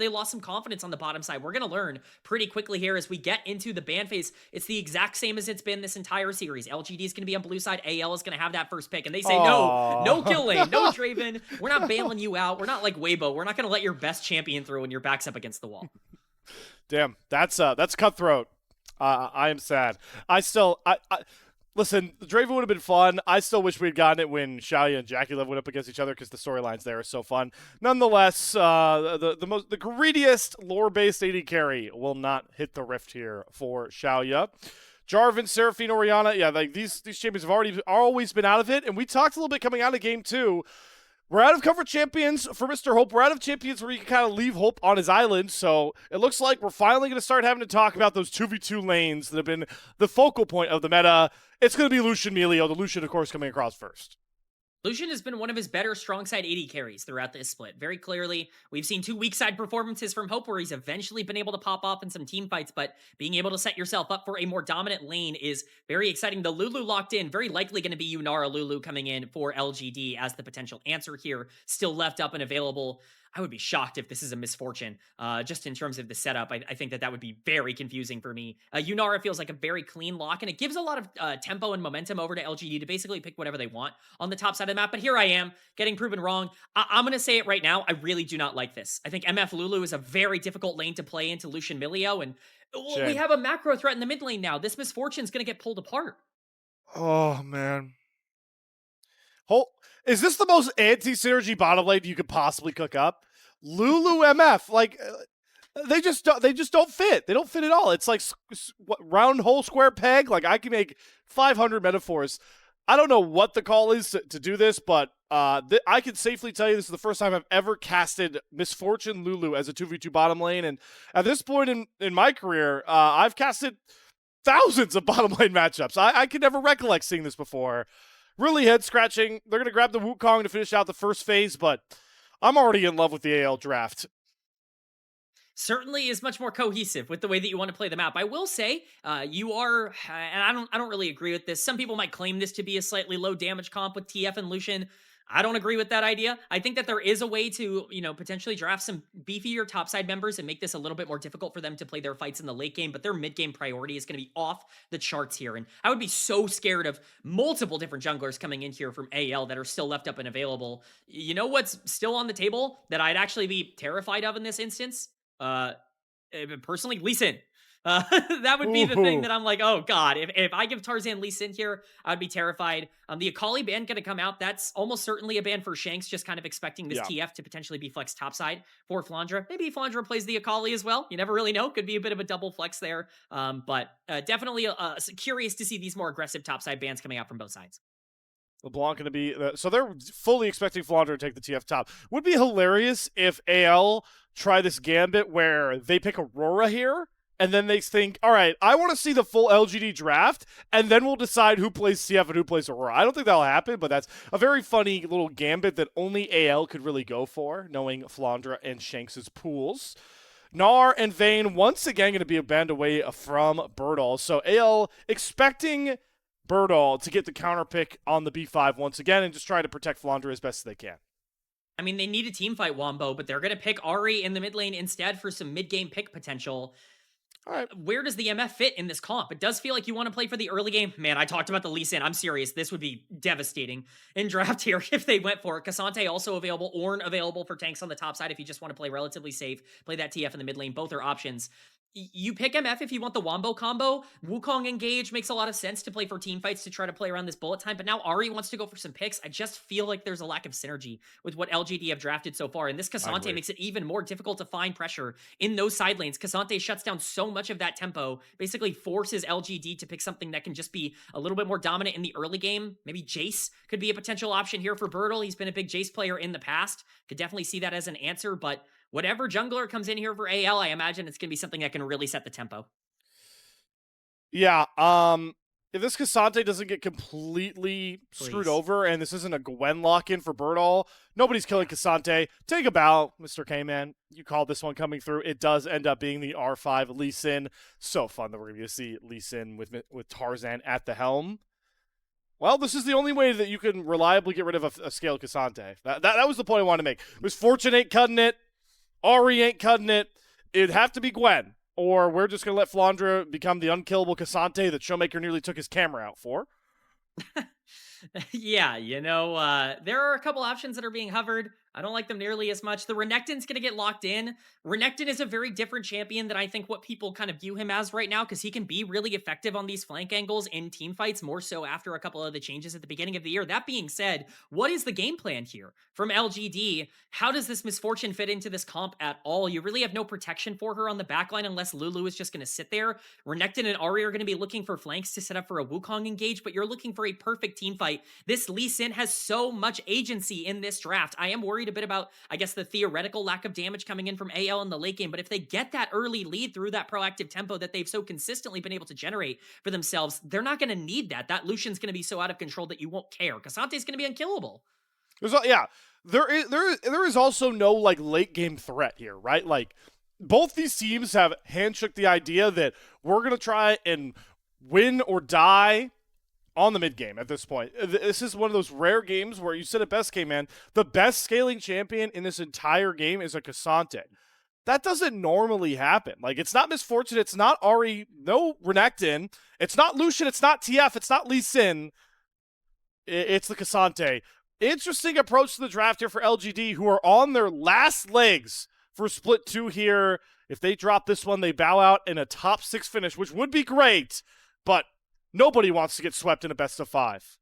they lost some confidence on the bottom side? We're going to learn pretty quickly here as we get into the ban phase. It's the exact same as it's been this entire series. LGD is going to be on blue side. AL is going to have that first pick. And they say, no kill lane, no Draven. We're not bailing you out. We're not like Weibo. We're not going to let your best champion through when your back's up against the wall. Damn, that's cutthroat. I am sad. Listen, Draven would have been fun. I still wish we had gotten it when Shaoye and Jackie Love went up against each other because the storylines there are so fun. Nonetheless, the greediest lore-based AD carry will not hit the rift here for Shaoye. Jarvan, Seraphine, Orianna, yeah, like these champions have always been out of it, and we talked a little bit coming out of game 2. We're out of cover champions for Mr. Hope. We're out of champions where you can kind of leave Hope on his island. So it looks like we're finally going to start having to talk about those 2v2 lanes that have been the focal point of the meta. It's going to be Lucian Milio. The Lucian, of course, coming across first. Lucian has been one of his better strong side AD carries throughout this split. Very clearly, we've seen 2 weak side performances from Hope where he's eventually been able to pop off in some team fights, but being able to set yourself up for a more dominant lane is very exciting. The Lulu locked in, very likely going to be Yunara Lulu coming in for LGD as the potential answer here, still left up and available. I would be shocked if this is a misfortune, just in terms of the setup. I think that would be very confusing for me. Yunara feels like a very clean lock, and it gives a lot of tempo and momentum over to LGD to basically pick whatever they want on the top side of the map. But here I am, getting proven wrong. I'm going to say it right now. I really do not like this. I think MF Lulu is a very difficult lane to play into Lucian Milio, and we have a macro threat in the mid lane now. This misfortune is going to get pulled apart. Oh, man. Is this the most anti-synergy bottom lane you could possibly cook up? Lulu MF, like they just don't fit. They don't fit at all. It's like round hole square peg. Like I can make 500 metaphors. I don't know what the call is to do this, but I can safely tell you this is the first time I've ever casted Misfortune Lulu as a 2v2 bottom lane. And at this point in my career, I've casted thousands of bottom lane matchups. I could never recollect seeing this before. Really head scratching. They're going to grab the Wukong to finish out the first phase, but I'm already in love with the AL draft. Certainly is much more cohesive with the way that you want to play the map. I will say, you are, and I don't really agree with this. Some people might claim this to be a slightly low damage comp with TF and Lucian. I don't agree with that idea. I think that there is a way to, potentially draft some beefier topside members and make this a little bit more difficult for them to play their fights in the late game, but their mid game priority is going to be off the charts here. And I would be so scared of multiple different junglers coming in here from AL that are still left up and available. You know what's still on the table that I'd actually be terrified of in this instance? Personally, Lee Sin. That would be the thing that I'm like, oh god, if I give Tarzan Lee Sin here, I'd be terrified. The Akali ban gonna come out. That's almost certainly a ban for Shanks, just kind of expecting this TF to potentially be flex topside for Flandre. Maybe Flandre plays the Akali as well. You never really know. Could be a bit of a double flex there. But definitely curious to see these more aggressive topside bans coming out from both sides. LeBlanc going to be... so they're fully expecting Flandre to take the TF top. Would be hilarious if AL try this gambit where they pick Aurora here, and then they think, all right, I want to see the full LGD draft, and then we'll decide who plays CF and who plays Aurora. I don't think that'll happen, but that's a very funny little gambit that only AL could really go for, knowing Flandre and Shanks' pools. Gnar and Vayne once again going to be a band away from Burdol. So AL expecting Burdol to get the counter pick on the B5 once again and just try to protect Flandre as best as they can. I mean, they need a team fight Wombo, but they're going to pick Ahri in the mid lane instead for some mid-game pick potential. All right. Where does the MF fit in this comp? It does feel like you want to play for the early game. Man, I talked about the Lee Sin. I'm serious. This would be devastating in draft here if they went for it. K'Sante also available. Ornn available for tanks on the top side if you just want to play relatively safe. Play that TF in the mid lane. Both are options. You pick MF if you want the Wombo combo. Wukong engage makes a lot of sense to play for team fights to try to play around this bullet time. But now Ahri wants to go for some picks. I just feel like there's a lack of synergy with what LGD have drafted so far. And this K'Sante makes it even more difficult to find pressure in those side lanes. K'Sante shuts down so much of that tempo, basically forces LGD to pick something that can just be a little bit more dominant in the early game. Maybe Jace could be a potential option here for Burdol. He's been a big Jace player in the past. Could definitely see that as an answer, but whatever jungler comes in here for AL, I imagine it's going to be something that can really set the tempo. Yeah, if this K'Sante doesn't get completely screwed over and this isn't a Gwen lock-in for Burdol, nobody's killing K'Sante. Take a bow, Mr. K-Man. You called this one coming through. It does end up being the R5 Lee Sin. So fun that we're going to see Lee Sin with Tarzan at the helm. Well, this is the only way that you can reliably get rid of a scaled K'Sante. That was the point I wanted to make. It was fortunate cutting it. Ahri ain't cutting it. It'd have to be Gwen. Or we're just going to let Flandre become the unkillable Cassante that Showmaker nearly took his camera out for. Yeah, there are a couple options that are being hovered. I don't like them nearly as much. The Renekton's going to get locked in. Renekton is a very different champion than I think what people kind of view him as right now, because he can be really effective on these flank angles in team fights, more so after a couple of the changes at the beginning of the year. That being said, what is the game plan here from LGD? How does this Misfortune fit into this comp at all? You really have no protection for her on the backline unless Lulu is just going to sit there. Renekton and Ahri are going to be looking for flanks to set up for a Wukong engage, but you're looking for a perfect team fight. This Lee Sin has so much agency in this draft. I am worried a bit about, I guess, the theoretical lack of damage coming in from AL in the late game, but if they get that early lead through that proactive tempo that they've so consistently been able to generate for themselves, they're not going to need that. That Lucian's going to be so out of control that you won't care. Cassante's going to be unkillable. There is also no like late game threat here, right? Like both these teams have handshook the idea that we're going to try and win or die on the mid game at this point. This is one of those rare games where you said it best, K-Man. The best scaling champion in this entire game is a Cassante. That doesn't normally happen. Like, it's not Misfortune, it's not Ahri, no Renekton, it's not Lucian, it's not TF, it's not Lee Sin. It's the Cassante. Interesting approach to the draft here for LGD, who are on their last legs for Split 2 here. If they drop this one, they bow out in a top 6 finish, which would be great, but nobody wants to get swept in a best of 5.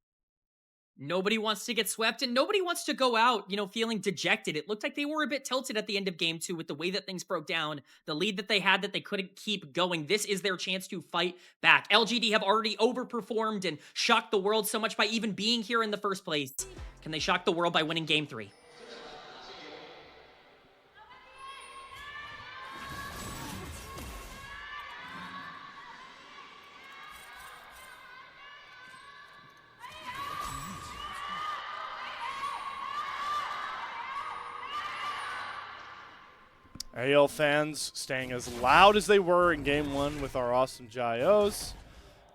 Nobody wants to get swept, and nobody wants to go out, feeling dejected. It looked like they were a bit tilted at the end of game 2 with the way that things broke down, the lead that they had that they couldn't keep going. This is their chance to fight back. LGD have already overperformed and shocked the world so much by even being here in the first place. Can they shock the world by winning game 3? AL fans staying as loud as they were in Game 1 with our awesome Jaios,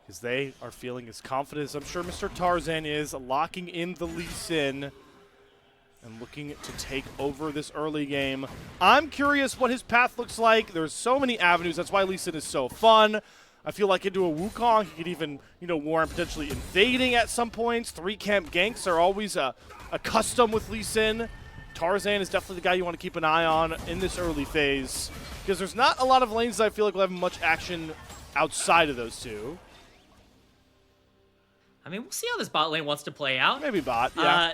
because they are feeling as confident as I'm sure Mr. Tarzan is, locking in the Lee Sin and looking to take over this early game. I'm curious what his path looks like. There's so many avenues. That's why Lee Sin is so fun. I feel like into a Wukong, he could even, warrant potentially invading at some points. 3-camp ganks are always a custom with Lee Sin. Tarzan is definitely the guy you want to keep an eye on in this early phase, because there's not a lot of lanes that I feel like will have much action outside of those two. I mean, we'll see how this bot lane wants to play out. Maybe bot, yeah.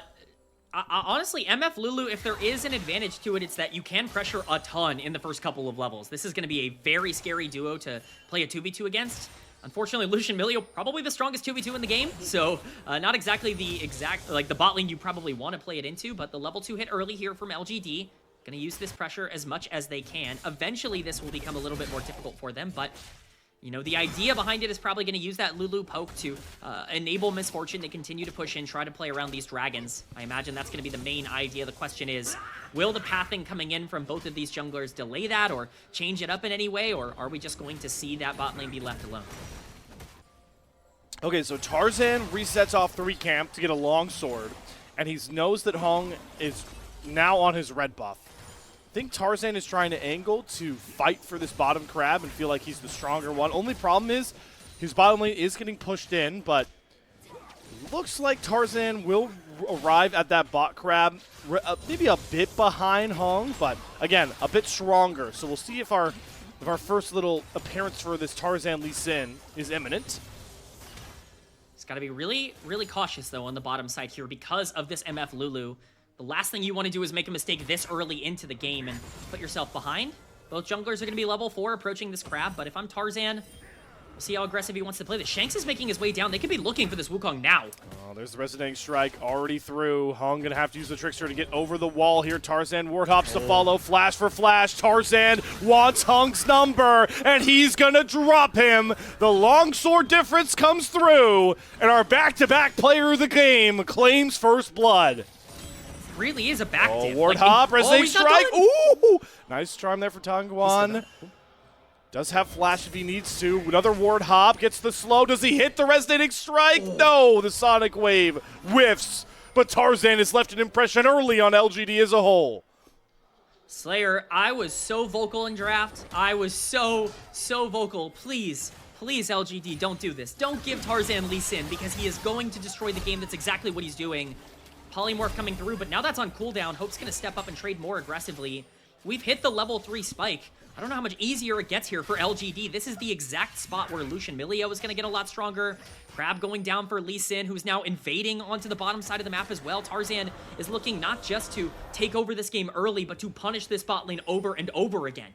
Honestly, MF Lulu, if there is an advantage to it, it's that you can pressure a ton in the first couple of levels. This is going to be a very scary duo to play a 2v2 against. Unfortunately, Lucian Milio, probably the strongest 2v2 in the game, so not exactly the bot lane you probably want to play it into, but the level 2 hit early here from LGD. Going to use this pressure as much as they can. Eventually, this will become a little bit more difficult for them, but the idea behind it is probably going to use that Lulu poke to enable Misfortune to continue to push in, try to play around these dragons. I imagine that's going to be the main idea. The question is, will the pathing coming in from both of these junglers delay that or change it up in any way, or are we just going to see that bot lane be left alone? Okay, so Tarzan resets off 3-camp to get a long sword, and he knows that Heng is now on his red buff. I think Tarzan is trying to angle to fight for this bottom crab and feel like he's the stronger one. Only problem is his bottom lane is getting pushed in, but looks like Tarzan will arrive at that bot crab maybe a bit behind Heng, but again, a bit stronger. So we'll see if our first little appearance for this Tarzan Lee Sin is imminent. He's got to be really, really cautious, though, on the bottom side here because of this MF Lulu. The last thing you want to do is make a mistake this early into the game and put yourself behind. Both junglers are going to be level 4 approaching this crab, but if I'm Tarzan, we'll see how aggressive he wants to play this. Shanks is making his way down. They could be looking for this Wukong now. Oh, there's the Resonating Strike already through. Heng going to have to use the Trickster to get over the wall here. Tarzan ward hops to follow. Flash for flash. Tarzan wants Heng's number, and he's going to drop him. The longsword difference comes through, and our back-to-back player of the game claims first blood. Really is a back dip. Ward hop, Resonating Strike. Ooh! Nice charm there for Tangyuan. Does have flash if he needs to. Another ward hop, gets the slow. Does he hit the Resonating Strike? No, the Sonic Wave whiffs. But Tarzan has left an impression early on LGD as a whole. Slayer, I was so vocal in draft. I was so vocal. Please, LGD, don't do this. Don't give Tarzan Lee Sin because he is going to destroy the game. That's exactly what he's doing. Polymorph coming through, but now that's on cooldown. Hope's going to step up and trade more aggressively. We've hit the level 3 spike. I don't know how much easier it gets here for LGD. This is the exact spot where Lucian Milio is going to get a lot stronger. Crab going down for Lee Sin, who's now invading onto the bottom side of the map as well. Tarzan is looking not just to take over this game early, but to punish this bot lane over and over again.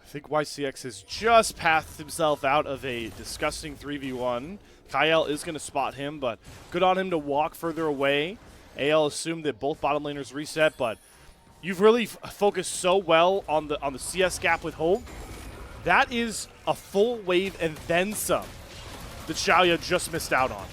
I think YCX has just pathed himself out of a disgusting 3v1. Kael is going to spot him, but good on him to walk further away. AL assumed that both bottom laners reset, but you've really focused so well on the CS gap with Hope. That is a full wave and then some that Shaoye just missed out on.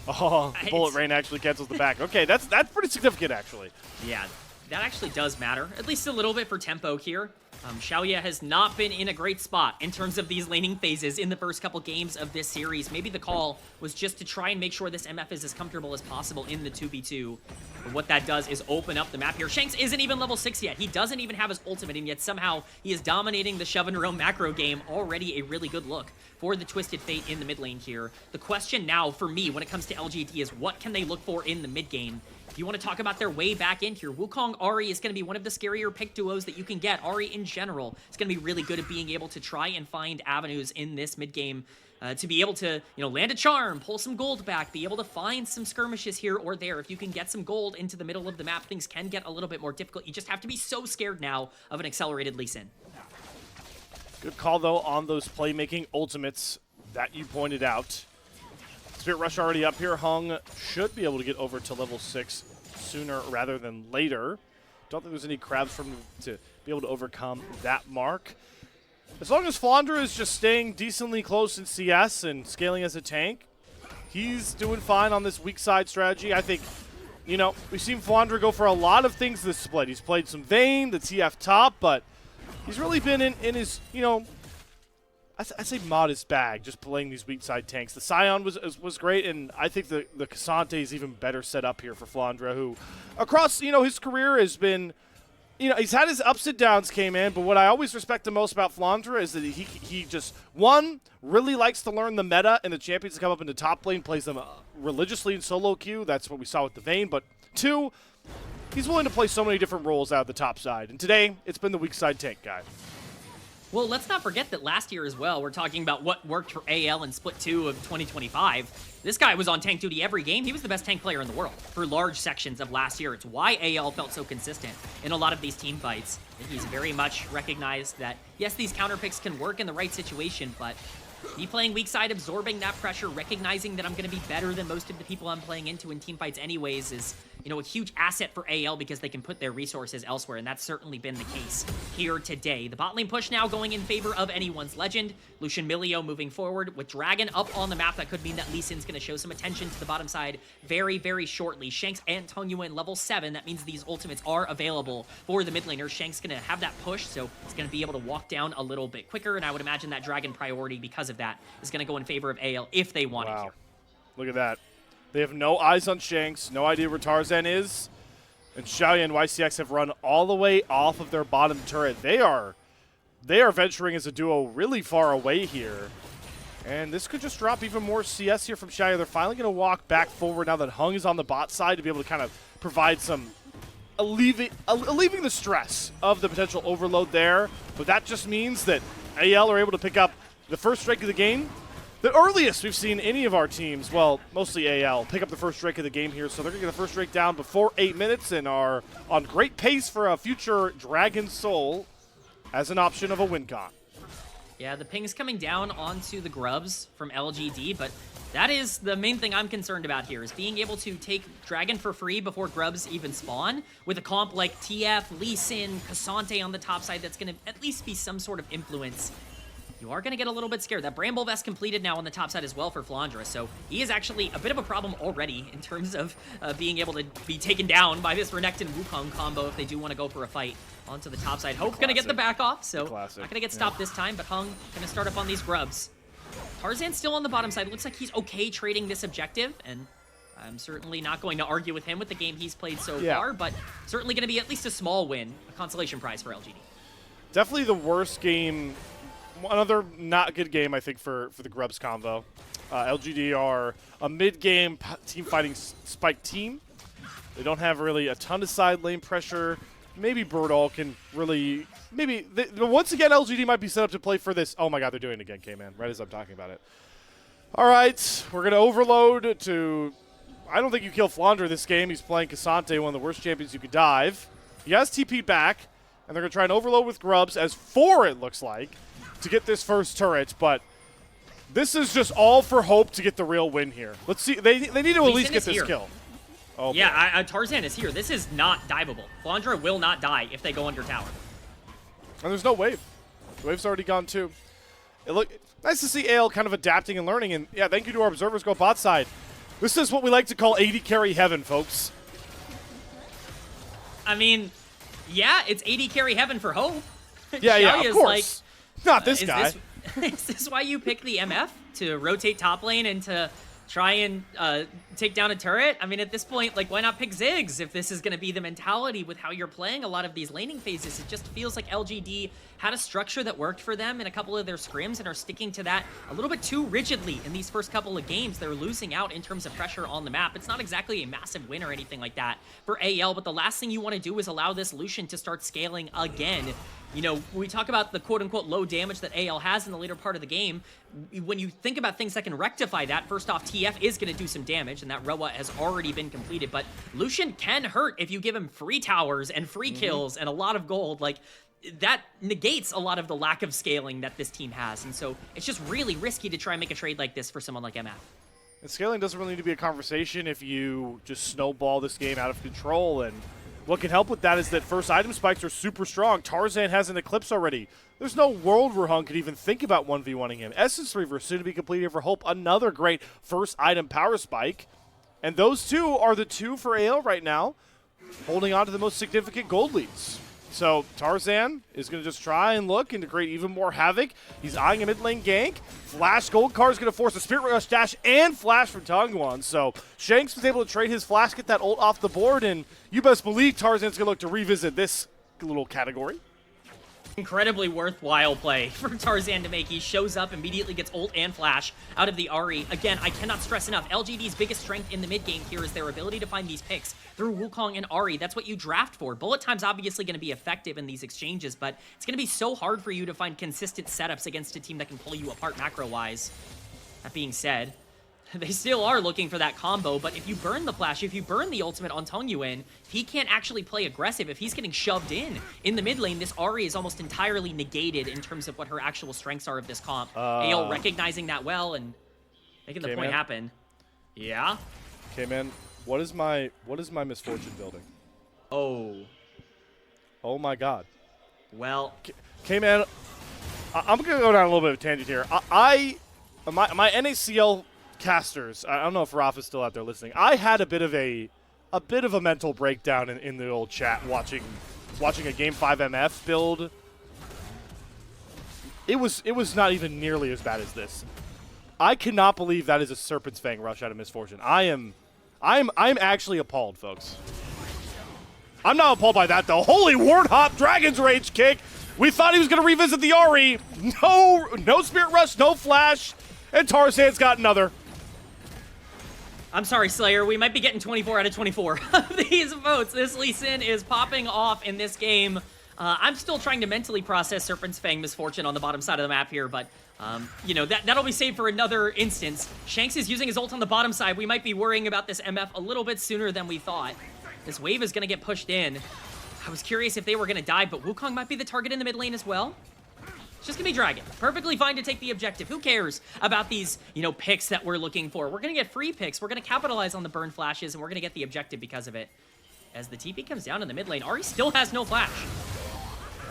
Oh, the bullet rain actually cancels the back. Okay, that's pretty significant, actually. Yeah, that actually does matter, at least a little bit for tempo here. Shaoye has not been in a great spot in terms of these laning phases in the first couple games of this series. Maybe the call was just to try and make sure this MF is as comfortable as possible in the 2v2. But what that does is open up the map here. Shanks isn't even level 6 yet. He doesn't even have his ultimate, and yet somehow he is dominating the shove and roam macro game. Already a really good look for the Twisted Fate in the mid lane here. The question now for me when it comes to LGD is what can they look for in the mid game? If you want to talk about their way back in here, Wukong Ahri is going to be one of the scarier pick duos that you can get. Ahri in general is going to be really good at being able to try and find avenues in this mid game to be able to, land a charm, pull some gold back, be able to find some skirmishes here or there. If you can get some gold into the middle of the map, things can get a little bit more difficult. You just have to be so scared now of an accelerated Lee Sin. Good call, though, on those playmaking ultimates that you pointed out. Spirit Rush already up here. Heng should be able to get over to level 6 sooner rather than later. Don't think there's any crabs for him to be able to overcome that mark. As long as Flandre is just staying decently close in CS and scaling as a tank, he's doing fine on this weak side strategy. I think, we've seen Flandre go for a lot of things this split. He's played some Vayne, the TF top, but he's really been in his, I'd say modest bag, just playing these weak side tanks. The Scion was great, and I think the Cassante is even better set up here for Flandre, who across his career has been, he's had his ups and downs, K-Man, but what I always respect the most about Flandre is that he just, one, really likes to learn the meta and the champions that come up into top lane, plays them religiously in solo queue. That's what we saw with the Vayne, but two, he's willing to play so many different roles out of the top side, and today it's been the weak side tank guy. Well, let's not forget that last year as well, we're talking about what worked for AL in Split 2 of 2025. This guy was on tank duty every game. He was the best tank player in the world for large sections of last year. It's why AL felt so consistent in a lot of these team fights. And he's very much recognized that, yes, these counter picks can work in the right situation, but me playing weak side, absorbing that pressure, recognizing that I'm going to be better than most of the people I'm playing into in team fights anyways is, a huge asset for AL because they can put their resources elsewhere, and that's certainly been the case here today. The bot lane push now going in favor of anyone's legend. Lucian Milio moving forward with Dragon up on the map. That could mean that Lee Sin's going to show some attention to the bottom side very, very shortly. Shanks and Tangyuan level 7. That means these ultimates are available for the mid laner. Shanks going to have that push, so it's going to be able to walk down a little bit quicker, and I would imagine that Dragon priority because of that is going to go in favor of AL if they want it here. Look at that. They have no eyes on Shanks, no idea where Tarzan is. And Shaoye and YCX have run all the way off of their bottom turret. They are venturing as a duo really far away here. And this could just drop even more CS here from Shaoye. They're finally going to walk back forward now that Heng is on the bot side to be able to kind of provide some alleviating the stress of the potential overload there. But that just means that AL are able to pick up the first strike of the game. The earliest we've seen any of our teams, well, mostly AL, pick up the first strike of the game here. So they're going to get the first strike down before 8 minutes and are on great pace for a future Dragon Soul as an option of a win con. Yeah, the ping's coming down onto the grubs from LGD, but that is the main thing I'm concerned about here, is being able to take Dragon for free before grubs even spawn with a comp like TF, Lee Sin, Cassante on the top side that's going to at least be some sort of influence. You are going to get a little bit scared. That Bramble Vest completed now on the top side as well for Flandre, so he is actually a bit of a problem already in terms of being able to be taken down by this Renekton Wukong combo if they do want to go for a fight onto the top side. Hope's going to get the back off, so not going to get stopped this time, but Heng going to start up on these grubs. Tarzan's still on the bottom side. Looks like he's okay trading this objective, and I'm certainly not going to argue with him with the game he's played so Yeah. far, but certainly going to be at least a small win, a consolation prize for LGD. Definitely the worst game. Another not good game, I think, for the Grubs combo. LGD are a mid-game team fighting spike team. They don't have really a ton of side lane pressure. Maybe Burdol can really, once again, LGD might be set up to play for this. Oh my god, they're doing it again, K-Man, right as I'm talking about it. All right, we're going to overload to, I don't think you kill Flandre this game. He's playing Cassante, one of the worst champions you could dive. He has TP back, and they're going to try and overload with Grubs as 4, it looks like, to get this first turret, but this is just all for hope to get the real win here. Let's see, they need to at least get this kill. Oh, yeah, Tarzan is here. This is not diveable. Flandre will not die if they go under tower. And there's no wave. The wave's already gone too. Nice to see AL kind of adapting and learning, and yeah, thank you to our observers go bot side. This is what we like to call AD carry heaven, folks. I mean, yeah, it's AD carry heaven for hope. Yeah, Shaoye of course. Not this guy. Is this why you pick the MF? To rotate top lane and to try and take down a turret? I mean, at this point, like, why not pick Ziggs if this is going to be the mentality with how you're playing a lot of these laning phases? It just feels like LGD had a structure that worked for them in a couple of their scrims and are sticking to that a little bit too rigidly in these first couple of games. They're losing out in terms of pressure on the map. It's not exactly a massive win or anything like that for AL, but the last thing you want to do is allow this Lucian to start scaling again. You know, when we talk about the quote-unquote low damage that AL has in the later part of the game, when you think about things that can rectify that, first off, TF is going to do some damage, and that Roa has already been completed, but Lucian can hurt if you give him free towers and free kills and a lot of gold. Like, that negates a lot of the lack of scaling that this team has, and so it's just really risky to try and make a trade like this for someone like MF. And scaling doesn't really need to be a conversation if you just snowball this game out of control, and what can help with that is that first item spikes are super strong. Tarzan has an Eclipse already. There's no world where Heng could even think about 1v1ing him. Essence Reaver soon to be completed for Hope. Another great first item power spike. And those two are the two for AL right now, holding on to the most significant gold leads. So Tarzan is going to just try and look and to create even more havoc. He's eyeing a mid lane gank. Flash Gold Card is going to force a Spirit Rush dash and Flash from Tangyuan. So Shanks was able to trade his Flash, get that ult off the board, and you best believe Tarzan's going to look to revisit this little category. Incredibly worthwhile play for Tarzan to make. He shows up, immediately gets ult and flash out of the Ahri. Again, I cannot stress enough, LGD's biggest strength in the mid game here is their ability to find these picks through Wukong and Ahri. That's what you draft for. Bullet time's obviously going to be effective in these exchanges, but it's going to be so hard for you to find consistent setups against a team that can pull you apart macro-wise. That being said, they still are looking for that combo, but if you burn the flash, if you burn the ultimate on Tangyuan, if he can't actually play aggressive, if he's getting shoved in the mid lane, this Ahri is almost entirely negated in terms of what her actual strengths are of this comp. AL recognizing that well and making the point happen. Yeah? Okay, man. What is my misfortune building? Oh my god. Well. Okay, man. I'm going to go down a little bit of a tangent here. My NACL casters, I don't know if Raph is still out there listening. I had a bit of a mental breakdown in the old chat watching a Game 5 MF build. It was not even nearly as bad as this. I cannot believe that is a Serpent's Fang rush out of Misfortune. I'm actually appalled, folks. I'm not appalled by that though. Holy Warthog Dragon's Rage kick. We thought he was going to revisit the Ahri. No Spirit Rush, no Flash, and Tarzan's got another. I'm sorry, Slayer. We might be getting 24 out of 24 of these votes. This Lee Sin is popping off in this game. I'm still trying to mentally process Serpent's Fang Misfortune on the bottom side of the map here, but, you know, that'll be saved for another instance. Shanks is using his ult on the bottom side. We might be worrying about this MF a little bit sooner than we thought. This wave is going to get pushed in. I was curious if they were going to die, but Wukong might be the target in the mid lane as well. It's just going to be Dragon. Perfectly fine to take the objective. Who cares about these, you know, picks that we're looking for? We're going to get free picks. We're going to capitalize on the burn flashes, and we're going to get the objective because of it. As the TP comes down in the mid lane, Ahri still has no flash.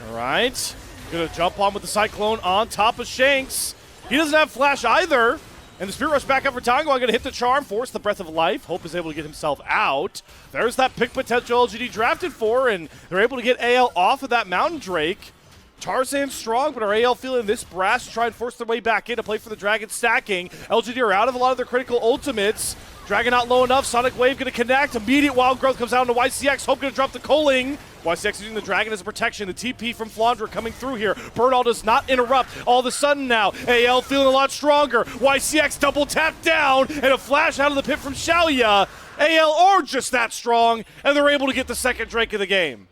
All right. Going to jump on with the Cyclone on top of Shanks. He doesn't have flash either. And the Spirit Rush back up for Tango. I'm going to hit the Charm, force the Breath of Life. Hope is able to get himself out. There's that pick potential LGD drafted for, and they're able to get AL off of that Mountain Drake. Tarzan's strong, but are AL feeling this brass to try and force their way back in to play for the Dragon stacking? LGD are out of a lot of their critical ultimates. Dragon not low enough. Sonic Wave going to connect. Immediate Wild Growth comes out into YCX. Hope going to drop the Coling. YCX using the Dragon as a protection. The TP from Flandre coming through here. Burdol does not interrupt. All of a sudden now, AL feeling a lot stronger. YCX double tap down and a flash out of the pit from Shaoye. AL are just that strong, and they're able to get the second Drake of the game.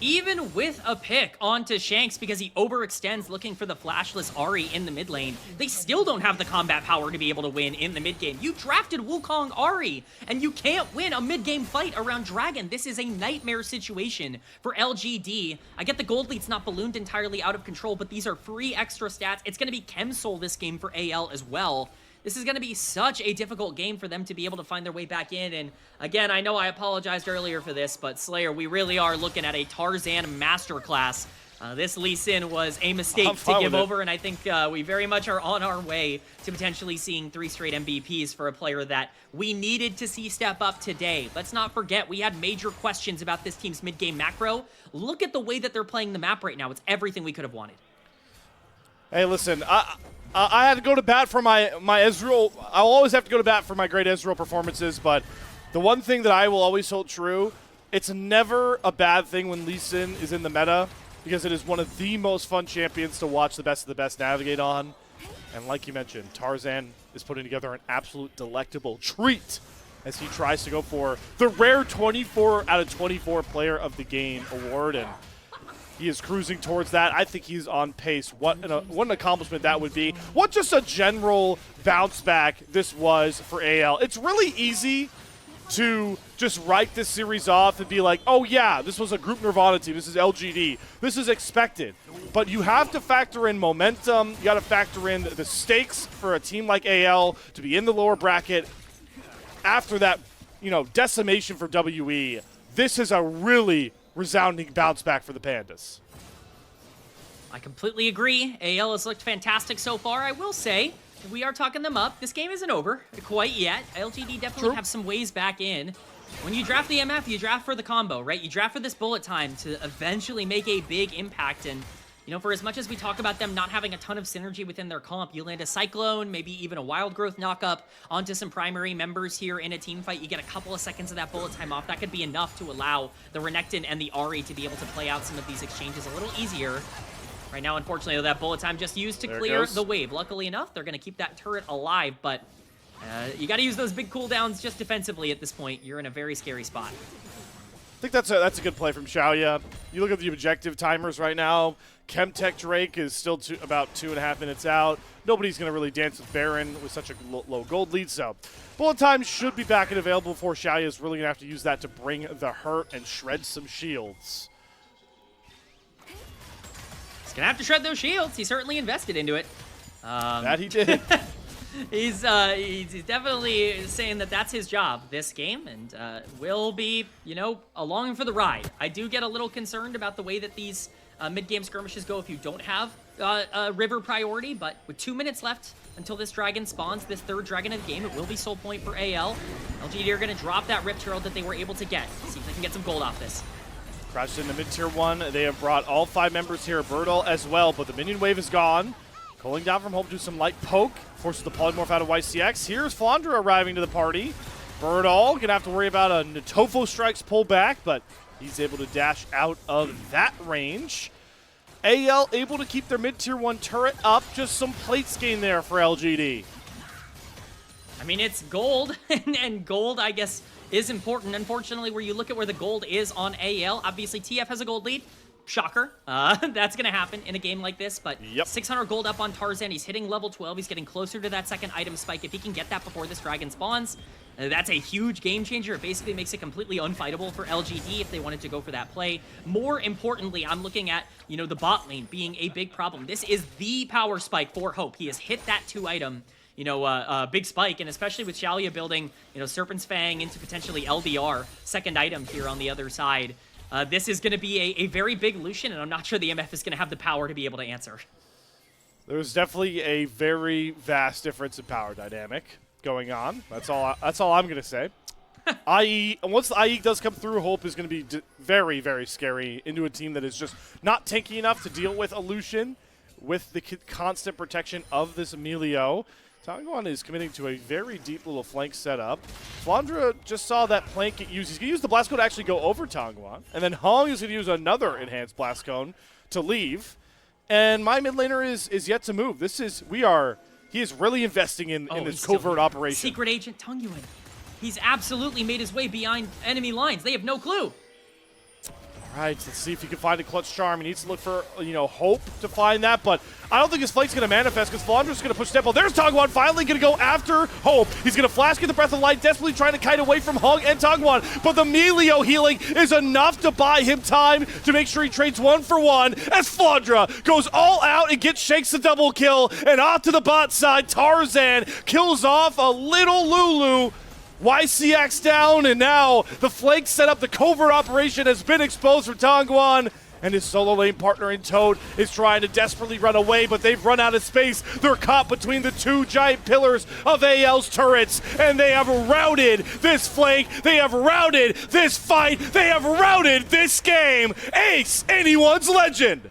Even with a pick onto Shanks because he overextends looking for the flashless Ahri in the mid lane, they still don't have the combat power to be able to win in the mid game. You drafted Wukong Ahri, and you can't win a mid game fight around Dragon. This is a nightmare situation for LGD. I get the gold lead's not ballooned entirely out of control, but these are free extra stats. It's going to be Chemsoul this game for AL as well. This is going to be such a difficult game for them to be able to find their way back in. And again, I know I apologized earlier for this, but Slayer, we really are looking at a Tarzan masterclass. This Lee Sin was a mistake to give over, and I think we very much are on our way to potentially seeing 3 straight MVPs for a player that we needed to see step up today. Let's not forget, we had major questions about this team's mid-game macro. Look at the way that they're playing the map right now. It's everything we could have wanted. Hey, listen, I had to go to bat for my Ezreal. I'll always have to go to bat for my great Ezreal performances, but the one thing that I will always hold true, it's never a bad thing when Lee Sin is in the meta, because it is one of the most fun champions to watch the best of the best navigate on. And like you mentioned, Tarzan is putting together an absolute delectable treat as he tries to go for the rare 24 out of 24 player of the game award, and he is cruising towards that. I think he's on pace. What an accomplishment that would be. What just a general bounce back this was for AL. It's really easy to just write this series off and be like, oh yeah, this was a group Nirvana team. This is LGD. This is expected. But you have to factor in momentum. You got to factor in the stakes for a team like AL to be in the lower bracket. After that, decimation for WE, this is a really resounding bounce back for the Pandas. I completely agree. AL has looked fantastic so far. I will say, we are talking them up. This game isn't over quite yet. LGD definitely have some ways back in. When you draft the MF, you draft for the combo, right? You draft for this bullet time to eventually make a big impact. And, for as much as we talk about them not having a ton of synergy within their comp, you land a Cyclone, maybe even a Wild Growth knockup onto some primary members here in a team fight. You get a couple of seconds of that bullet time off. That could be enough to allow the Renekton and the Ahri to be able to play out some of these exchanges a little easier. Right now, unfortunately, that bullet time just used to clear the wave. Luckily enough, they're going to keep that turret alive, but you got to use those big cooldowns just defensively at this point. You're in a very scary spot. I think that's a good play from Shaoye. You look at the objective timers right now. Chemtech Drake is still about 2.5 minutes out. Nobody's going to really dance with Baron with such a low gold lead, so bullet time should be back and available before Shaoye is really going to have to use that to bring the hurt and shred some shields. He's going to have to shred those shields. He certainly invested into it. That he did. He's definitely saying that that's his job this game, and will be, along for the ride. I do get a little concerned about the way that these mid-game skirmishes go if you don't have a river priority, but with 2 minutes left until this dragon spawns, this third dragon of the game, it will be soul point for AL. LGD are going to drop that Rift Herald that they were able to get. See if they can get some gold off this. Crashed into mid-tier 1. They have brought all 5 members here, Burdol as well, but the minion wave is gone. Calling down from home to some light poke. Forces the polymorph out of YCX. Here's Flandre arriving to the party. Burdol going to have to worry about a Natofo Strikes pullback, but he's able to dash out of that range. AL able to keep their mid-tier 1 turret up. Just some plates gain there for LGD. I mean, it's gold, and gold, I guess, is important. Unfortunately, where you look at where the gold is on AL, obviously TF has a gold lead. Shocker. That's going to happen in a game like this, but 600 gold up on Tarzan. He's hitting level 12. He's getting closer to that second item spike. If he can get that before this dragon spawns, that's a huge game changer. It basically makes it completely unfightable for LGD if they wanted to go for that play. More importantly, I'm looking at, the bot lane being a big problem. This is the power spike for Hope. He has hit that 2 item, big spike, and especially with Shaoye building, Serpent's Fang into potentially LBR, second item here on the other side. This is going to be a very big Lucian, and I'm not sure the MF is going to have the power to be able to answer. There's definitely a very vast difference in power dynamic going on. That's all I'm going to say. IE, once the IE does come through, Hope is going to be very, very scary into a team that is just not tanky enough to deal with a Lucian with the constant protection of this Milio. Tangyuan is committing to a very deep little flank setup. Flandre just saw that plank get used. He's going to use the blast cone to actually go over Tangyuan. And then Heng is going to use another enhanced blast cone to leave. And my mid laner is yet to move. He is really investing in this covert operation. Secret agent Tangyuan. He's absolutely made his way behind enemy lines. They have no clue. All right, let's see if he can find a clutch charm. He needs to look for, hope to find that, but I don't think his flank's going to manifest because Flandre's going to push tempo. There's Tangyuan finally going to go after Hope. He's going to flash, get the Breath of Light, desperately trying to kite away from Heng and Tangyuan, but the Milio healing is enough to buy him time to make sure he trades 1-for-1 as Flandre goes all out and gets Shanks the double kill, and off to the bot side, Tarzan kills off a little Lulu. YCX down, and now the flank setup, the covert operation has been exposed for Tangyuan, and his solo lane partner in Toad is trying to desperately run away, but they've run out of space. They're caught between the two giant pillars of AL's turrets, and they have routed this flank, they have routed this fight, they have routed this game. Ace, anyone's legend.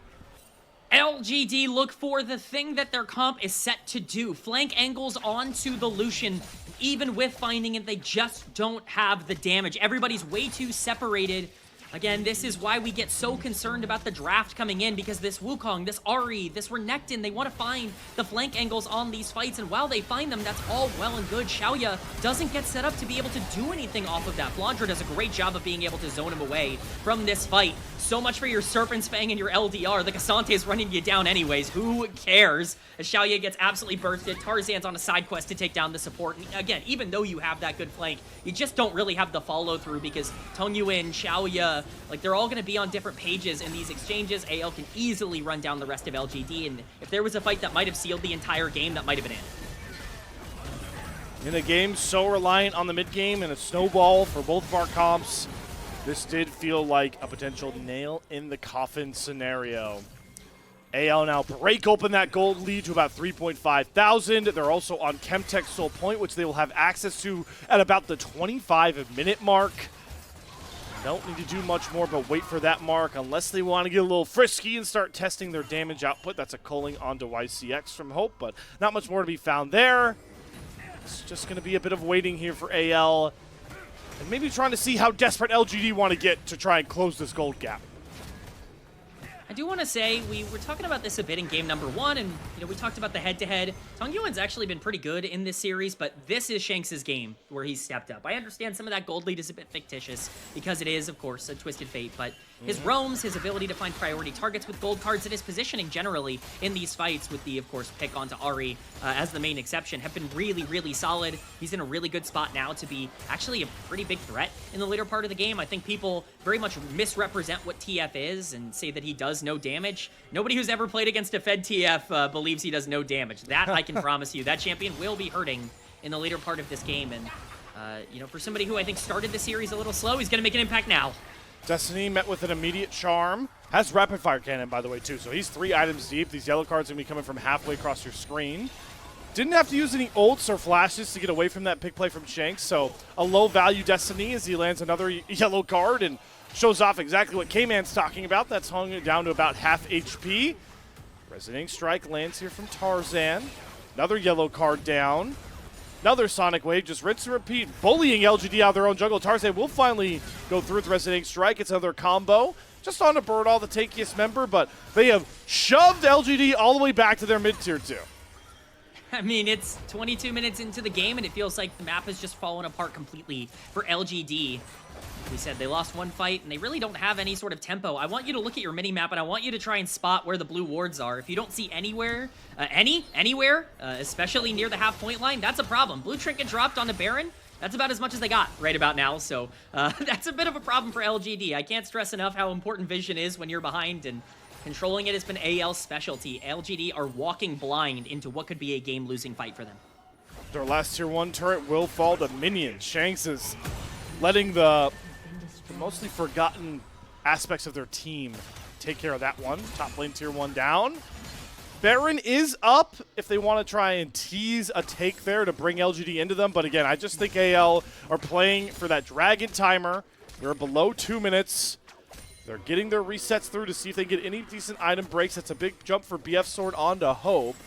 LGD look for the thing that their comp is set to do. Flank angles onto the Lucian. Even with finding it, they just don't have the damage. Everybody's way too separated. Again, this is why we get so concerned about the draft coming in, because this Wukong, this Ahri, this Renekton, they want to find the flank angles on these fights, and while they find them, that's all well and good. Shaoye doesn't get set up to be able to do anything off of that. Flandre does a great job of being able to zone him away from this fight. So much for your Serpent's Fang and your LDR. The Cassante is running you down anyways. Who cares? As Shaoye gets absolutely bursted, Tarzan's on a side quest to take down the support. And again, even though you have that good flank, you just don't really have the follow-through because Tangyuan, Shaoye, like they're all going to be on different pages in these exchanges. AL can easily run down the rest of LGD, and if there was a fight that might have sealed the entire game, that might have been it. In a game so reliant on the mid game and a snowball for both of our comps, this did feel like a potential nail in the coffin scenario. AL now break open that gold lead to about 3.5 thousand. They're also on Chemtech Soul Point, which they will have access to at about the 25-minute mark. Don't need to do much more but wait for that mark unless they want to get a little frisky and start testing their damage output. That's a culling onto YCX from Hope, but not much more to be found there. It's just going to be a bit of waiting here for AL. And maybe trying to see how desperate LGD want to get to try and close this gold gap. I do want to say, we were talking about this a bit in game number 1, and we talked about the head-to-head. Tangyuan's actually been pretty good in this series, but this is Shanks' game where he's stepped up. I understand some of that gold lead is a bit fictitious because it is, of course, a Twisted Fate, but his roams, his ability to find priority targets with gold cards, and his positioning generally in these fights with the, of course, pick onto Ahri as the main exception have been really, really solid. He's in a really good spot now to be actually a pretty big threat in the later part of the game. I think people very much misrepresent what TF is and say that he does no damage. Nobody who's ever played against a Fed TF believes he does no damage. That I can promise you. That champion will be hurting in the later part of this game, and for somebody who I think started the series a little slow, he's going to make an impact now. Destiny met with an immediate charm. Has rapid fire cannon, by the way, too. So he's 3 items deep. These yellow cards are going to be coming from halfway across your screen. Didn't have to use any ults or flashes to get away from that pick play from Shanks. So a low-value Destiny as he lands another yellow card and shows off exactly what K-Man's talking about. That's hung down to about half HP. Resonating Strike lands here from Tarzan. Another yellow card down. Another Sonic Wave, just rinse and repeat, bullying LGD out of their own jungle. Tarzan will finally go through with Resonating Strike. It's another combo. Just on to Burdol, the tankiest member, but they have shoved LGD all the way back to their mid-tier 2. I mean, it's 22 minutes into the game, and it feels like the map has just fallen apart completely for LGD. We said they lost one fight, and they really don't have any sort of tempo. I want you to look at your mini-map, and I want you to try and spot where the blue wards are. If you don't see anywhere, anywhere, especially near the half-point line, that's a problem. Blue Trinket dropped on the Baron. That's about as much as they got right about now, so that's a bit of a problem for LGD. I can't stress enough how important vision is when you're behind, and controlling it has been AL's specialty. LGD are walking blind into what could be a game-losing fight for them. Their last tier 1 turret will fall to minions. Shanks is letting the mostly forgotten aspects of their team take care of that one. Top lane tier 1 down. Baron is up if they want to try and tease a take there to bring LGD into them. But again, I just think AL are playing for that dragon timer. They're below 2 minutes. They're getting their resets through to see if they get any decent item breaks. That's a big jump for BF Sword onto Hope.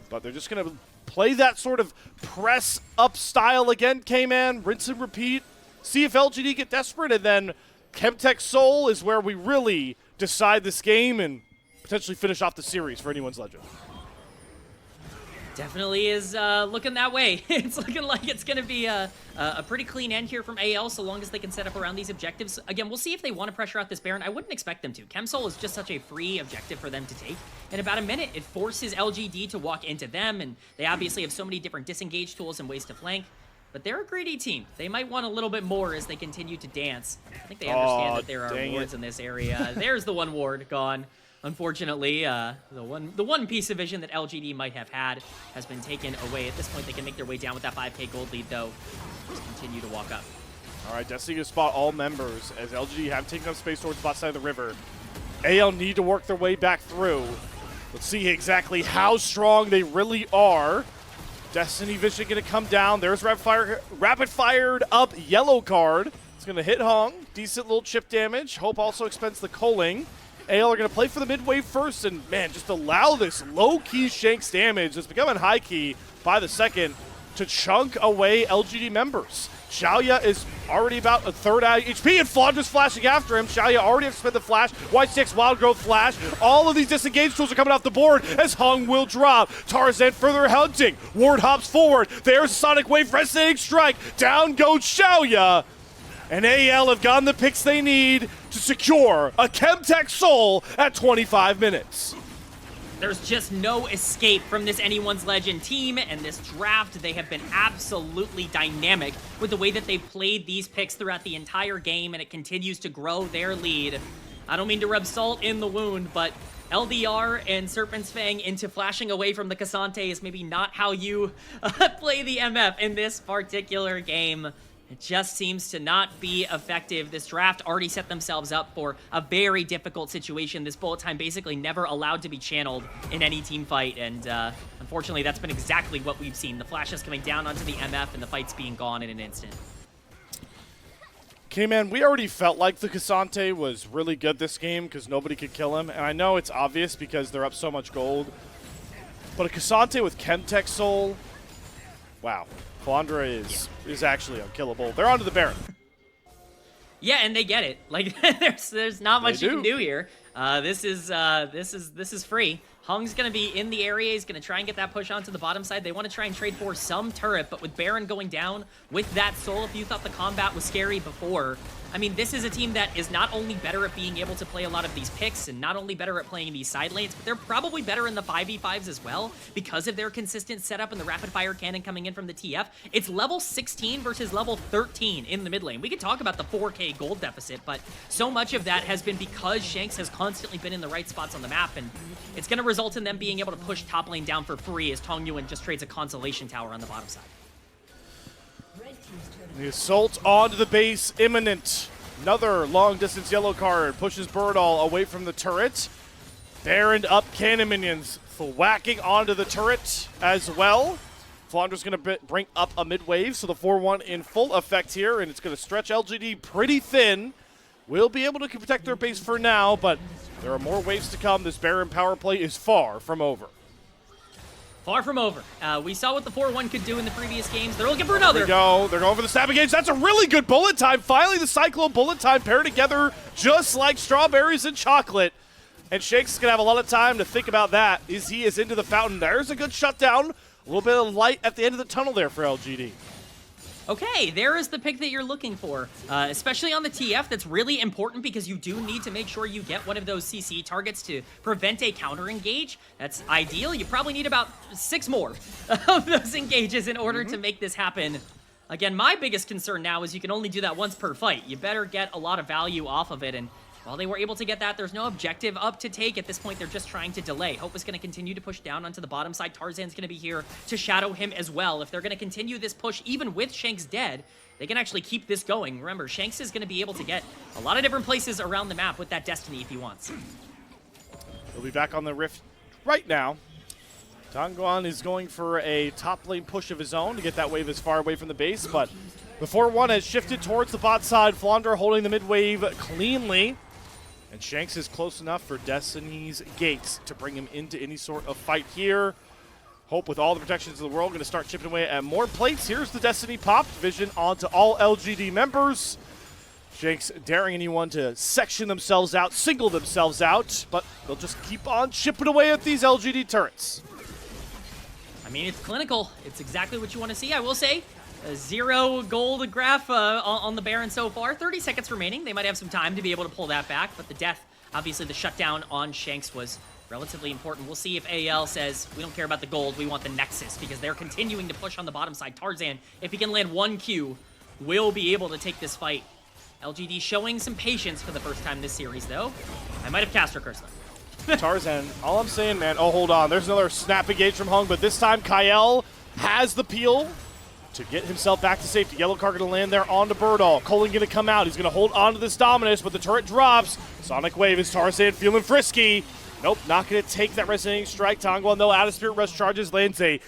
But they're just going to play that sort of press up style again, K-Man, rinse and repeat. See if LGD get desperate, and then Chemtech Soul is where we really decide this game and potentially finish off the series for anyone's Legend. Definitely is looking that way. It's looking like it's going to be a pretty clean end here from AL, so long as they can set up around these objectives. Again, we'll see if they want to pressure out this Baron. I wouldn't expect them to. Chemsoul is just such a free objective for them to take. In about a minute, it forces LGD to walk into them, and they obviously have so many different disengage tools and ways to flank. But they're a greedy team. They might want a little bit more as they continue to dance. I think they understand that there are wards in this area. There's the one ward gone. Unfortunately, the one piece of vision that LGD might have had has been taken away. At this point, they can make their way down with that 5k gold lead, though. Just continue to walk up. All right, Destiny to spot all members as LGD have taken up space towards the bot side of the river. AL need to work their way back through. Let's see exactly how strong they really are. Destiny vision going to come down. There's rapid fired up yellow card. It's going to hit Heng. Decent little chip damage. Hope also expends the culling. AL are going to play for the mid wave first, and man, just allow this low-key Shanks damage that's becoming high-key by the second to chunk away LGD members. Shaoye is already about a third out of HP, and Flandre's flashing after him. Shaoye already has spent the flash. Y6 Wild Growth flash. All of these disengage tools are coming off the board as Heng will drop. Tarzan further hunting. Ward hops forward. There's Sonic Wave Resonating Strike. Down goes Shaoye. And AL have gotten the picks they need to secure a Chemtech Soul at 25 minutes. There's just no escape from this Anyone's Legend team, and this draft, they have been absolutely dynamic with the way that they've played these picks throughout the entire game, and it continues to grow their lead. I don't mean to rub salt in the wound, but LDR and Serpent's Fang into flashing away from the Cassante is maybe not how you play the MF in this particular game. It just seems to not be effective. This draft already set themselves up for a very difficult situation. This bullet time basically never allowed to be channeled in any team fight, and unfortunately that's been exactly what we've seen. The flashes coming down onto the MF and the fights being gone in an instant. Okay, man, we already felt like the Cassante was really good this game because nobody could kill him, and I know it's obvious because they're up so much gold, but a Cassante with Chemtech Soul, wow. Flandre is actually unkillable. They're onto the Baron. Yeah, and they get it. Like there's not much you can do here. This is free. Heng's gonna be in the area. He's gonna try and get that push onto the bottom side. They want to try and trade for some turret, but with Baron going down with that soul, if you thought the combat was scary before, I mean, this is a team that is not only better at being able to play a lot of these picks and not only better at playing these side lanes, but they're probably better in the 5v5s as well because of their consistent setup and the rapid fire cannon coming in from the TF. It's level 16 versus level 13 in the mid lane. We could talk about the 4k gold deficit, but so much of that has been because Shanks has constantly been in the right spots on the map, and it's going to result in them being able to push top lane down for free as Tangyuan just trades a consolation tower on the bottom side. The assault onto the base imminent. Another long-distance yellow card pushes Burdol away from the turret. Baron up cannon minions, whacking onto the turret as well. Flandre's going to bring up a mid-wave, so the 4-1 in full effect here, and it's going to stretch LGD pretty thin. We'll be able to protect their base for now, but there are more waves to come. This Baron power play is far from over. Far from over. We saw what the 4-1 could do in the previous games. They're looking for another. There we go. They're going for the stab engage. That's a really good bullet time. Finally, the Cyclone bullet time paired together just like strawberries and chocolate. And Shanks is going to have a lot of time to think about that as he is into the fountain. There's a good shutdown. A little bit of light at the end of the tunnel there for LGD. Okay, there is the pick that you're looking for, especially on the TF. That's really important because you do need to make sure you get one of those CC targets to prevent a counter engage. That's ideal. You probably need about 6 more of those engages in order to make this happen. Again, my biggest concern now is you can only do that once per fight. You better get a lot of value off of it, and while they were able to get that, there's no objective up to take. At this point, they're just trying to delay. Hope is going to continue to push down onto the bottom side. Tarzan's going to be here to shadow him as well. If they're going to continue this push, even with Shanks dead, they can actually keep this going. Remember, Shanks is going to be able to get a lot of different places around the map with that Destiny if he wants. He'll be back on the Rift right now. Tangyuan is going for a top lane push of his own to get that wave as far away from the base, but the 4-1 has shifted towards the bot side. Flandre holding the mid wave cleanly. And Shanks is close enough for Destiny's gates to bring him into any sort of fight here. Hope with all the protections in the world going to start chipping away at more plates. Here's the Destiny Popped vision onto all LGD members. Shanks daring anyone to section themselves out, single themselves out, but they'll just keep on chipping away at these LGD turrets. I mean, it's clinical. It's exactly what you want to see. I will say, 0 gold graph on the Baron so far. 30 seconds remaining. They might have some time to be able to pull that back, but the death, obviously the shutdown on Shanks was relatively important. We'll see if AL says, we don't care about the gold, we want the Nexus, because they're continuing to push on the bottom side. Tarzan, if he can land 1 Q, will be able to take this fight. LGD showing some patience for the first time this series, though. I might have caster cursed them. Tarzan, all I'm saying, man, oh, hold on. There's another snap engage from Heng, but this time Kael has the peel to get himself back to safety. Yellow card going to land there onto Burdol. Colin going to come out. He's going to hold on to this Dominus, but the turret drops. Sonic Wave is Tarzan feeling frisky. Nope, not going to take that resonating strike. Tangyuan, though, out of Spirit Rush charges, lands a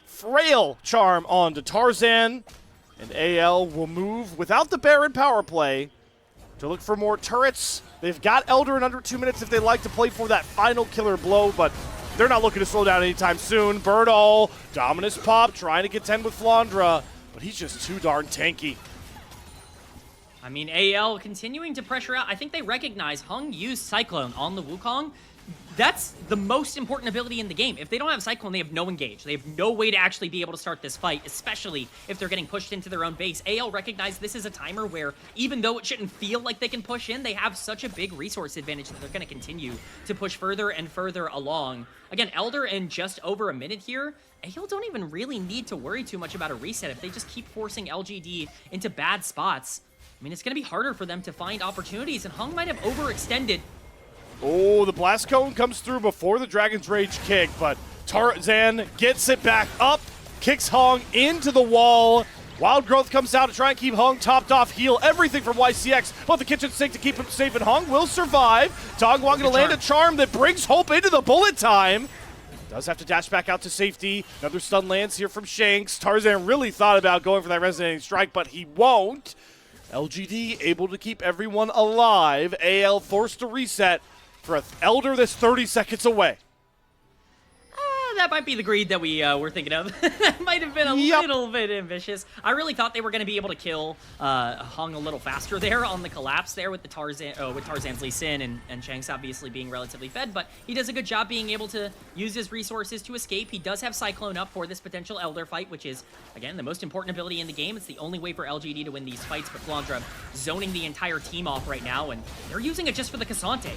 frail charm onto Tarzan. And AL will move without the Baron power play to look for more turrets. They've got Elder in under 2 minutes if they like to play for that final killer blow, but they're not looking to slow down anytime soon. Burdol, Dominus Pop, trying to contend with Flandre, but he's just too darn tanky. I mean, AL continuing to pressure out. I think they recognize Heng used Cyclone on the Wukong. That's the most important ability in the game. If they don't have Cyclone, they have no engage. They have no way to actually be able to start this fight, especially if they're getting pushed into their own base. AL recognize this is a timer where, even though it shouldn't feel like they can push in, they have such a big resource advantage that they're going to continue to push further and further along. Again, Elder in just over a minute here. AL don't even really need to worry too much about a reset if they just keep forcing LGD into bad spots. I mean, it's going to be harder for them to find opportunities, and Heng might have overextended. Oh, the Blast Cone comes through before the Dragon's Rage kick, but Tarzan gets it back up, kicks Heng into the wall. Wild Growth comes out to try and keep Heng topped off, heal everything from YCX, but the kitchen sink to keep him safe, and Heng will survive. Tangyuan going to land a charm that brings hope into the bullet time. Does have to dash back out to safety. Another stun lands here from Shanks. Tarzan really thought about going for that resonating strike, but he won't. LGD able to keep everyone alive. AL forced to reset for an Elder that's 30 seconds away. That might be the greed that we were thinking of. That might have been a little bit ambitious. I really thought they were going to be able to kill Heng a little faster there on the collapse there with the Tarzan's Lee Sin and Shanks obviously being relatively fed, but he does a good job being able to use his resources to escape. He does have Cyclone up for this potential Elder fight, which is, again, the most important ability in the game. It's the only way for LGD to win these fights, but Flandre zoning the entire team off right now, and they're using it just for the Cassante.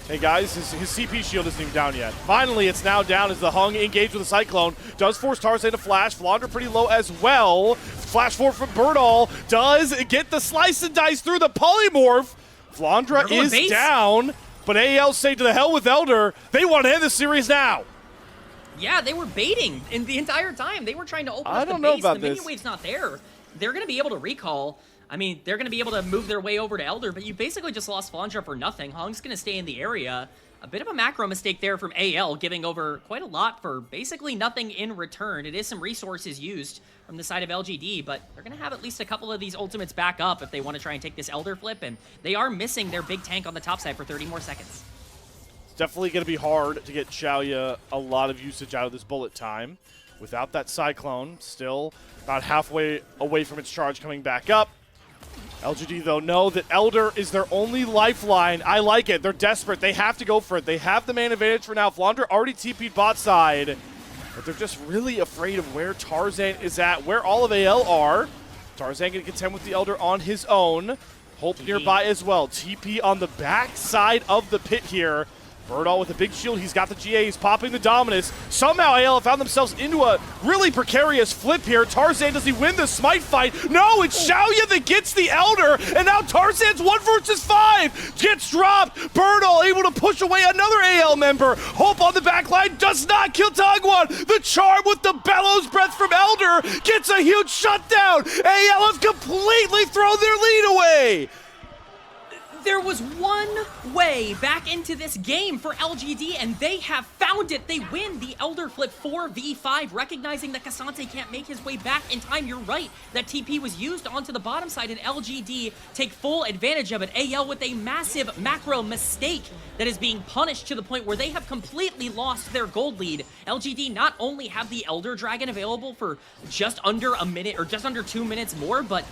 Hey guys, his CP shield isn't even down yet. Finally, it's now down as the Heng engaged with a Cyclone. Does force Tarzan to flash. Flandre pretty low as well. Flash forward from Burdol. Does get the slice and dice through the polymorph. Flandre is base down, but AL say to the hell with Elder. They want to end the series now. Yeah, they were baiting in the entire time. They were trying to open up the base. I don't know about the this. minion wave's not there. They're going to be able to recall. I mean, they're going to be able to move their way over to Elder, but you basically just lost Flandre for nothing. Heng's going to stay in the area. A bit of a macro mistake there from AL, giving over quite a lot for basically nothing in return. It is some resources used from the side of LGD, but they're going to have at least a couple of these ultimates back up if they want to try and take this Elder flip, and they are missing their big tank on the top side for 30 more seconds. It's definitely going to be hard to get Shaoye a lot of usage out of this bullet time. Without that Cyclone, still about halfway away from its charge coming back up. LGD, though, know that Elder is their only lifeline. I like it. They're desperate. They have to go for it. They have the man advantage for now. Flandre already TP'd bot side, but they're just really afraid of where Tarzan is at, where all of AL are. Tarzan going to contend with the Elder on his own. Hope nearby as well. TP on the back side of the pit here. Burdol with a big shield. He's got the GA. He's popping the Dominus. Somehow AL found themselves into a really precarious flip here. Tarzan, does he win the smite fight? No, it's Shaoye that gets the Elder, and now Tarzan's 1 versus 5. Gets dropped. Burdol able to push away another AL member. Hope on the back line does not kill Tangyuan. The charm with the bellows breath from Elder gets a huge shutdown. AL have completely thrown their lead away. There was one way back into this game for LGD, and they have found it. They win the Elder Flip 4v5, recognizing that K'Sante can't make his way back in time. You're right, that TP was used onto the bottom side, and LGD take full advantage of it. AL with a massive macro mistake that is being punished to the point where they have completely lost their gold lead. LGD not only have the Elder Dragon available for just under a minute, or just under 2 minutes more, but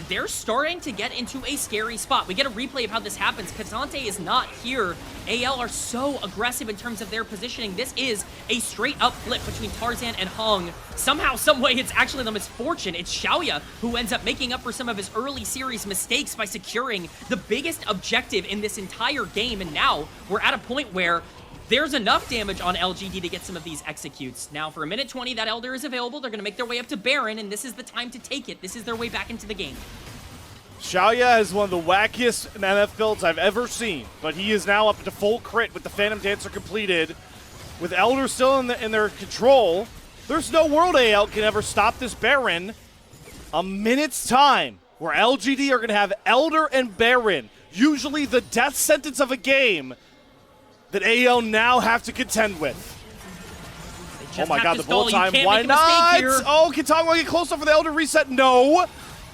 they're starting to get into a scary spot. We get a replay of how this happens. K'Sante is not here. AL are so aggressive in terms of their positioning. This is a straight up flip between Tarzan and Heng. Somehow, someway, it's actually the misfortune. It's Shaoye who ends up making up for some of his early series mistakes by securing the biggest objective in this entire game. And now we're at a point where there's enough damage on LGD to get some of these executes. Now, for a minute 20, that Elder is available. They're going to make their way up to Baron, and this is the time to take it. This is their way back into the game. Shaoye is one of the wackiest MF builds I've ever seen, but he is now up to full crit with the Phantom Dancer completed. With Elder still in their control, there's no world AL can ever stop this Baron. A minute's time where LGD are going to have Elder and Baron, usually the death sentence of a game, that AL now have to contend with. Oh my god, the bullet time. Why not? Oh, Kitang will get close enough for the Elder reset. No.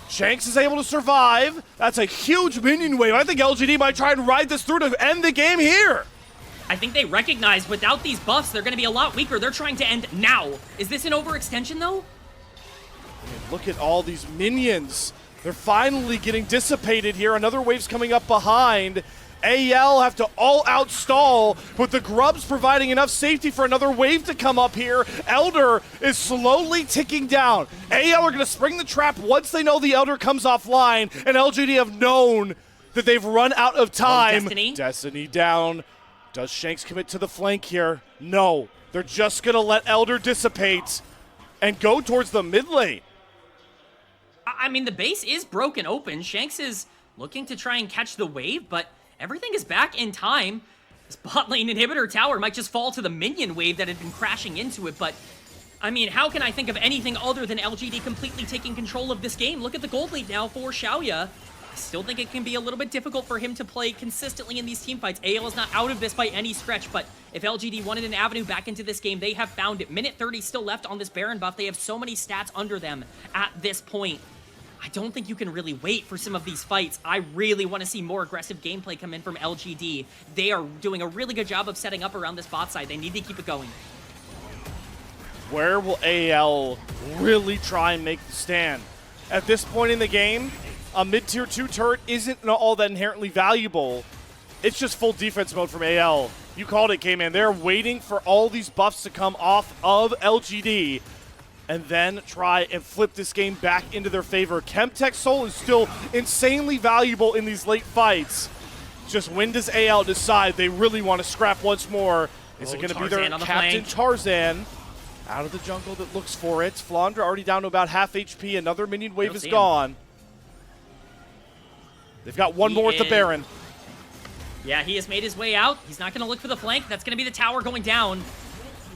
Shanks is able to survive. That's a huge minion wave. I think LGD might try and ride this through to end the game here. I think they recognize without these buffs, they're going to be a lot weaker. They're trying to end now. Is this an overextension, though? Look at all these minions. They're finally getting dissipated here. Another wave's coming up behind. AL have to all outstall, with the Grubs providing enough safety for another wave to come up here. Elder is slowly ticking down. AL are going to spring the trap once they know the Elder comes offline, and LGD have known that they've run out of time. Destiny down. Does Shanks commit to the flank here? No. They're just going to let Elder dissipate and go towards the mid lane. I mean, the base is broken open. Shanks is looking to try and catch the wave, but everything is back in time. This bot lane inhibitor tower might just fall to the minion wave that had been crashing into it, but I mean, how can I think of anything other than LGD completely taking control of this game? Look at the gold lead now for Shaoye. I still think it can be a little bit difficult for him to play consistently in these teamfights. AL is not out of this by any stretch, but if LGD wanted an avenue back into this game, they have found it. Minute 30 still left on this Baron buff. They have so many stats under them at this point. I don't think you can really wait for some of these fights. I really want to see more aggressive gameplay come in from LGD. They are doing a really good job of setting up around this bot side. They need to keep it going. Where will AL really try and make the stand? At this point in the game, a mid-tier 2 turret isn't all that inherently valuable. It's just full defense mode from AL. You called it, K-Man. They're waiting for all these buffs to come off of LGD and then try and flip this game back into their favor. Chemtech Soul is still insanely valuable in these late fights. Just when does AL decide they really want to scrap once more? Is it going to be their captain Tarzan out of the jungle that looks for it? Flandre already down to about half HP. Another minion wave is gone. They've got one more at the Baron. Yeah, he has made his way out. He's not going to look for the flank. That's going to be the tower going down.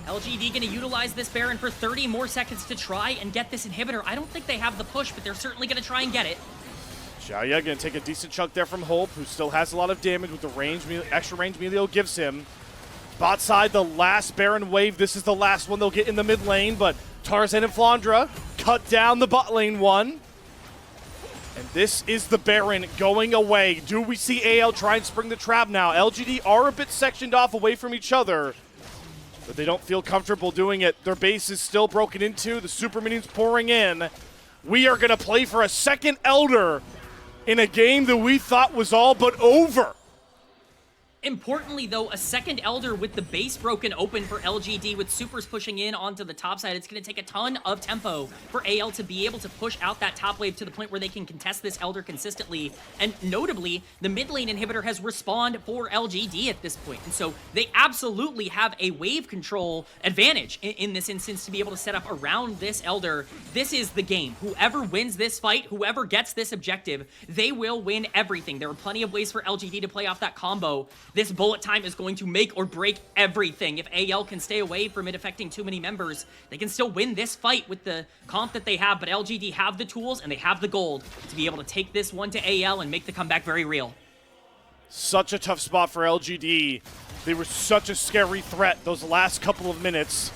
LGD going to utilize this Baron for 30 more seconds to try and get this inhibitor. I don't think they have the push, but they're certainly going to try and get it. Shaoye going to take a decent chunk there from Hope, who still has a lot of damage with the range, extra range Milio gives him. Bot side, the last Baron wave. This is the last one they'll get in the mid lane, but Tarzan and Flandre cut down the bot lane one. And this is the Baron going away. Do we see AL try and spring the trap now? LGD are a bit sectioned off away from each other, but they don't feel comfortable doing it. Their base is still broken into. The super minions pouring in. We are going to play for a second Elder in a game that we thought was all but over. Importantly, though, a second Elder with the base broken open for LGD, with supers pushing in onto the top side. It's going to take a ton of tempo for AL to be able to push out that top wave to the point where they can contest this Elder consistently. And notably, the mid lane inhibitor has respawned for LGD at this point. And so they absolutely have a wave control advantage in this instance to be able to set up around this Elder. This is the game. Whoever wins this fight, whoever gets this objective, they will win everything. There are plenty of ways for LGD to play off that combo. This bullet time is going to make or break everything. If AL can stay away from it affecting too many members, they can still win this fight with the comp that they have, but LGD have the tools and they have the gold to be able to take this one to AL and make the comeback very real. Such a tough spot for LGD. They were such a scary threat those last couple of minutes,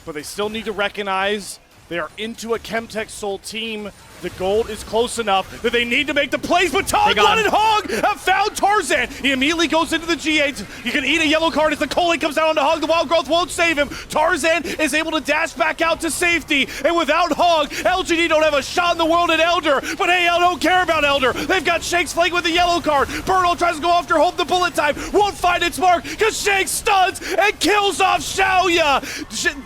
but they still need to recognize they are into a Chemtech Soul team. The gold is close enough that they need to make the plays, but Tangyuan and Heng have found Tarzan. He immediately goes into the G8. You can eat a yellow card as the Coley comes down on Heng. The Wild Growth won't save him. Tarzan is able to dash back out to safety, and without Heng, LGD don't have a shot in the world at Elder, but AL don't care about Elder. They've got Shanks flanking with the yellow card. Burdol tries to go after Hope the bullet time, won't find its mark because Shanks stuns and kills off Shaoye.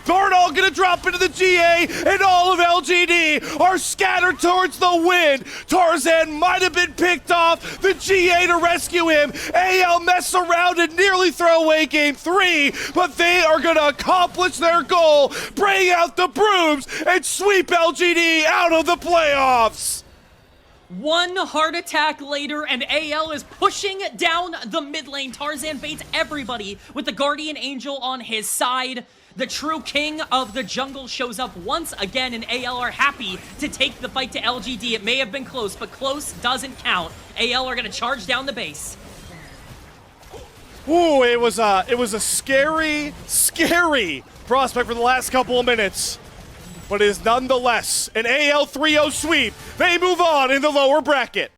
Burdol gonna drop into the GA, and all of LGD are scattered towards the wind. Tarzan might have been picked off. The GA to rescue him. AL mess around and nearly throw away game 3, but they are going to accomplish their goal, bring out the brooms, and sweep LGD out of the playoffs. One heart attack later, and AL is pushing down the mid lane. Tarzan baits everybody with the Guardian Angel on his side. The true king of the jungle shows up once again, and AL are happy to take the fight to LGD. It may have been close, but close doesn't count. AL are going to charge down the base. Ooh, it was a scary, scary prospect for the last couple of minutes, but it is nonetheless an AL 3-0 sweep. They move on in the lower bracket.